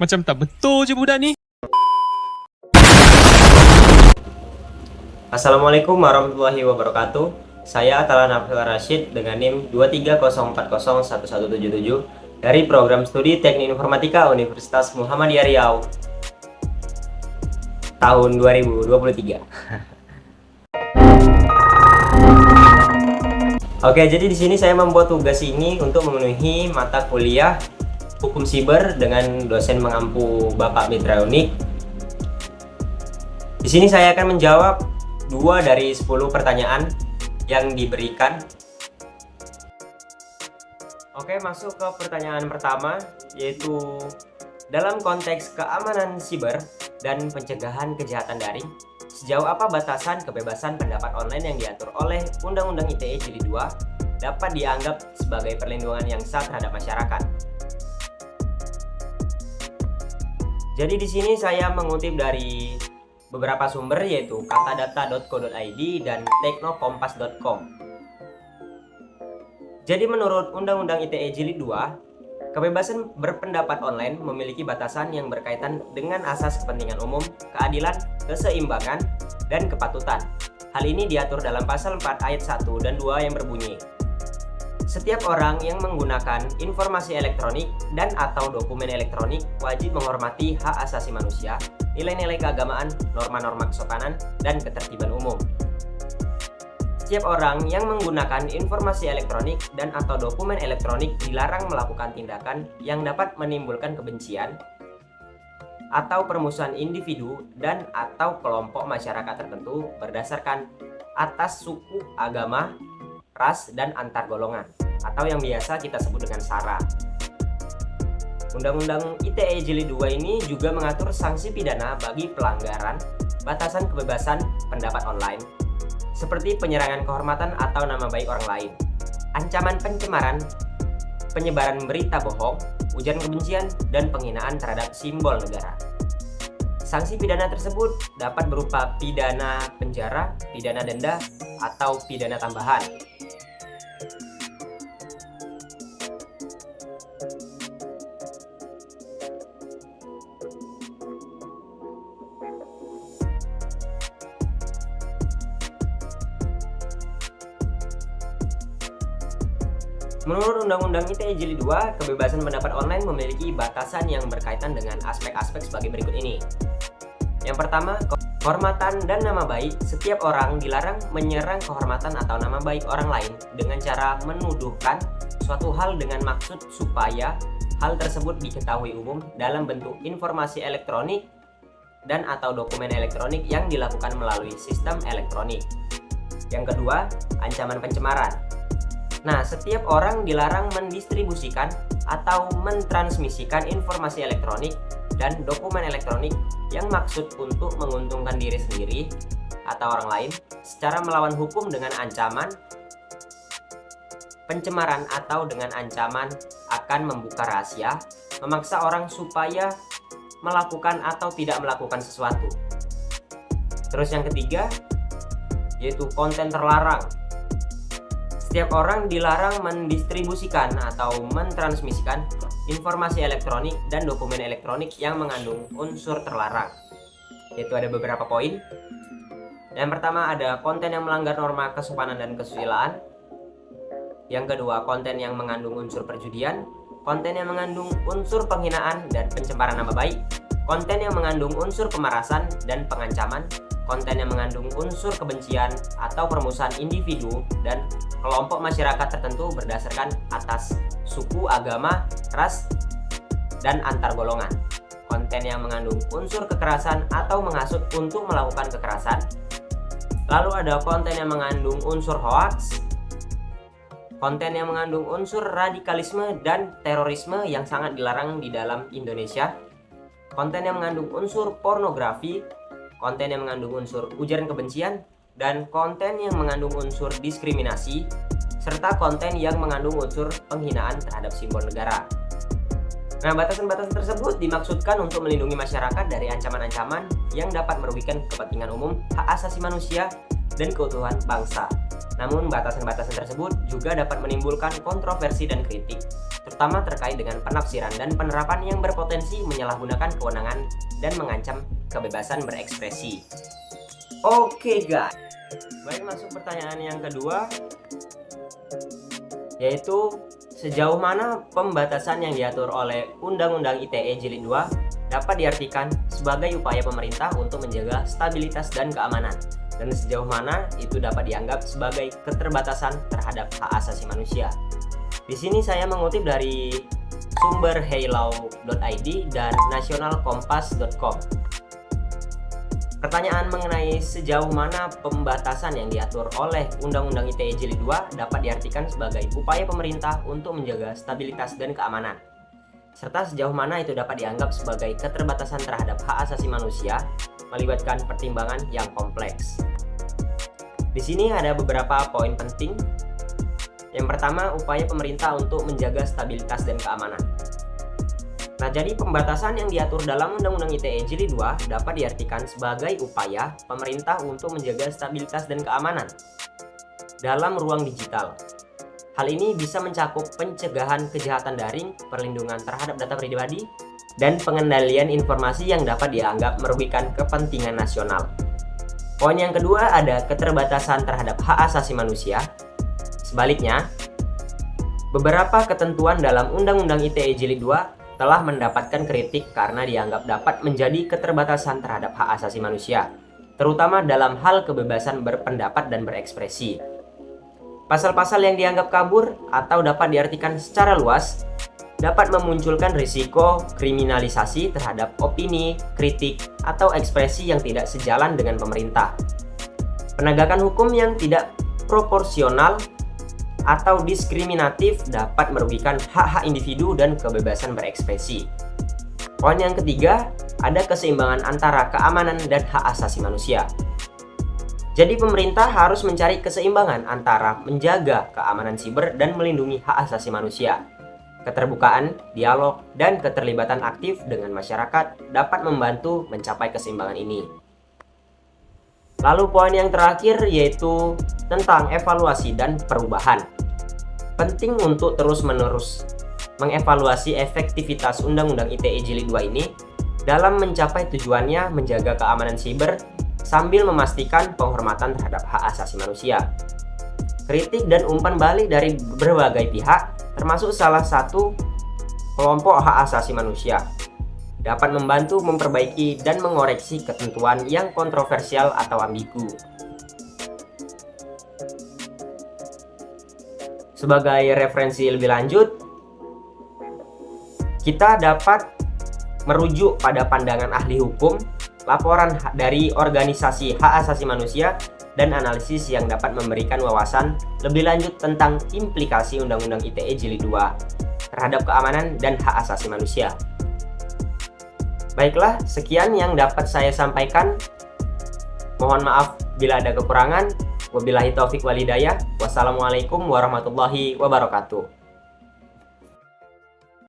Macam tak betul je budak ni. Assalamualaikum warahmatullahi wabarakatuh. Saya Atalan Abdul Rashid dengan NIM 230401177 dari program studi Teknik Informatika Universitas Muhammadiyah Riau tahun 2023. Oke, jadi di sini saya membuat tugas ini untuk memenuhi mata kuliah Hukum Siber dengan dosen mengampu Bapak Mitra Unik. Di sini saya akan menjawab 2 dari 10 pertanyaan yang diberikan. Oke, masuk ke pertanyaan pertama, yaitu dalam konteks keamanan siber dan pencegahan kejahatan daring, sejauh apa batasan kebebasan pendapat online yang diatur oleh Undang-Undang ITE Jilid 2 dapat dianggap sebagai perlindungan yang sah terhadap masyarakat? Jadi di sini saya mengutip dari beberapa sumber, yaitu katadata.co.id dan teknokompas.com. Jadi menurut Undang-Undang ITE Jilid 2, kebebasan berpendapat online memiliki batasan yang berkaitan dengan asas kepentingan umum, keadilan, keseimbangan, dan kepatutan. Hal ini diatur dalam pasal 4 ayat 1 dan 2 yang berbunyi, setiap orang yang menggunakan informasi elektronik dan atau dokumen elektronik wajib menghormati hak asasi manusia, nilai-nilai keagamaan, norma-norma kesopanan, dan ketertiban umum. Setiap orang yang menggunakan informasi elektronik dan atau dokumen elektronik dilarang melakukan tindakan yang dapat menimbulkan kebencian atau permusuhan individu dan atau kelompok masyarakat tertentu berdasarkan atas suku, agama, ras, dan antar golongan, atau yang biasa kita sebut dengan SARA. Undang-Undang ITE Jilid 2 ini juga mengatur sanksi pidana bagi pelanggaran batasan kebebasan pendapat online, seperti penyerangan kehormatan atau nama baik orang lain, ancaman pencemaran, penyebaran berita bohong, ujaran kebencian, dan penghinaan terhadap simbol negara. Sanksi pidana tersebut dapat berupa pidana penjara, pidana denda, atau pidana tambahan. Menurut Undang-Undang ITE Jilid 2, kebebasan pendapat online memiliki batasan yang berkaitan dengan aspek-aspek sebagai berikut ini. Yang pertama, kehormatan dan nama baik. Setiap orang dilarang menyerang kehormatan atau nama baik orang lain dengan cara menuduhkan suatu hal dengan maksud supaya hal tersebut diketahui umum dalam bentuk informasi elektronik dan atau dokumen elektronik yang dilakukan melalui sistem elektronik. Yang kedua, ancaman pencemaran. Nah, setiap orang dilarang mendistribusikan atau mentransmisikan informasi elektronik dan dokumen elektronik yang maksud untuk menguntungkan diri sendiri atau orang lain secara melawan hukum dengan ancaman pencemaran atau dengan ancaman akan membuka rahasia, memaksa orang supaya melakukan atau tidak melakukan sesuatu. Terus yang ketiga, yaitu konten terlarang. Setiap orang dilarang mendistribusikan atau mentransmisikan informasi elektronik dan dokumen elektronik yang mengandung unsur terlarang. Yaitu ada beberapa poin. Yang pertama ada konten yang melanggar norma kesopanan dan kesusilaan. Yang kedua, konten yang mengandung unsur perjudian, konten yang mengandung unsur penghinaan dan pencemaran nama baik, konten yang mengandung unsur pemerasan dan pengancaman, konten yang mengandung unsur kebencian atau permusuhan individu dan kelompok masyarakat tertentu berdasarkan atas suku, agama, ras, dan antar golongan, konten yang mengandung unsur kekerasan atau menghasut untuk melakukan kekerasan. Lalu ada konten yang mengandung unsur hoaks, konten yang mengandung unsur radikalisme dan terorisme yang sangat dilarang di dalam Indonesia, konten yang mengandung unsur pornografi, konten yang mengandung unsur ujaran kebencian, dan konten yang mengandung unsur diskriminasi, serta konten yang mengandung unsur penghinaan terhadap simbol negara. Nah, batasan-batasan tersebut dimaksudkan untuk melindungi masyarakat dari ancaman-ancaman yang dapat merugikan kepentingan umum, hak asasi manusia, dan keutuhan bangsa. Namun, batasan-batasan tersebut juga dapat menimbulkan kontroversi dan kritik, terutama terkait dengan penafsiran dan penerapan yang berpotensi menyalahgunakan kewenangan dan mengancam kebebasan berekspresi. Oke guys, baik, masuk pertanyaan yang kedua, yaitu sejauh mana pembatasan yang diatur oleh Undang-Undang ITE Jilid 2 dapat diartikan sebagai upaya pemerintah untuk menjaga stabilitas dan keamanan, dan sejauh mana itu dapat dianggap sebagai keterbatasan terhadap hak asasi manusia. Di sini saya mengutip dari sumber heilau.id dan nasionalkompas.com. Pertanyaan mengenai sejauh mana pembatasan yang diatur oleh Undang-Undang ITE Jilid 2 dapat diartikan sebagai upaya pemerintah untuk menjaga stabilitas dan keamanan, serta sejauh mana itu dapat dianggap sebagai keterbatasan terhadap hak asasi manusia, melibatkan pertimbangan yang kompleks. Di sini ada beberapa poin penting. Yang pertama, upaya pemerintah untuk menjaga stabilitas dan keamanan. Nah, jadi pembatasan yang diatur dalam Undang-Undang ITE Jilid 2 dapat diartikan sebagai upaya pemerintah untuk menjaga stabilitas dan keamanan dalam ruang digital. Hal ini bisa mencakup pencegahan kejahatan daring, perlindungan terhadap data pribadi, dan pengendalian informasi yang dapat dianggap merugikan kepentingan nasional. Poin yang kedua ada keterbatasan terhadap hak asasi manusia. Sebaliknya, beberapa ketentuan dalam Undang-Undang ITE Jilid 2 telah mendapatkan kritik karena dianggap dapat menjadi keterbatasan terhadap hak asasi manusia, terutama dalam hal kebebasan berpendapat dan berekspresi. Pasal-pasal yang dianggap kabur atau dapat diartikan secara luas dapat memunculkan risiko kriminalisasi terhadap opini, kritik, atau ekspresi yang tidak sejalan dengan pemerintah. Penegakan hukum yang tidak proporsional atau diskriminatif dapat merugikan hak-hak individu dan kebebasan berekspresi. Poin yang ketiga, ada keseimbangan antara keamanan dan hak asasi manusia. Jadi pemerintah harus mencari keseimbangan antara menjaga keamanan siber dan melindungi hak asasi manusia. Keterbukaan, dialog, dan keterlibatan aktif dengan masyarakat dapat membantu mencapai keseimbangan ini. Lalu poin yang terakhir yaitu tentang evaluasi dan perubahan. Penting untuk terus-menerus mengevaluasi efektivitas Undang-Undang ITE Jilid 2 ini dalam mencapai tujuannya menjaga keamanan siber sambil memastikan penghormatan terhadap hak asasi manusia. Kritik dan umpan balik dari berbagai pihak, termasuk salah satu kelompok hak asasi manusia, dapat membantu memperbaiki dan mengoreksi ketentuan yang kontroversial atau ambigu. Sebagai referensi lebih lanjut, kita dapat merujuk pada pandangan ahli hukum, laporan dari organisasi hak asasi manusia, dan analisis yang dapat memberikan wawasan lebih lanjut tentang implikasi Undang-Undang ITE Jilid 2 terhadap keamanan dan hak asasi manusia. Baiklah, sekian yang dapat saya sampaikan. Mohon maaf bila ada kekurangan. Wabillahi taufik wal hidayah. Wassalamualaikum warahmatullahi wabarakatuh.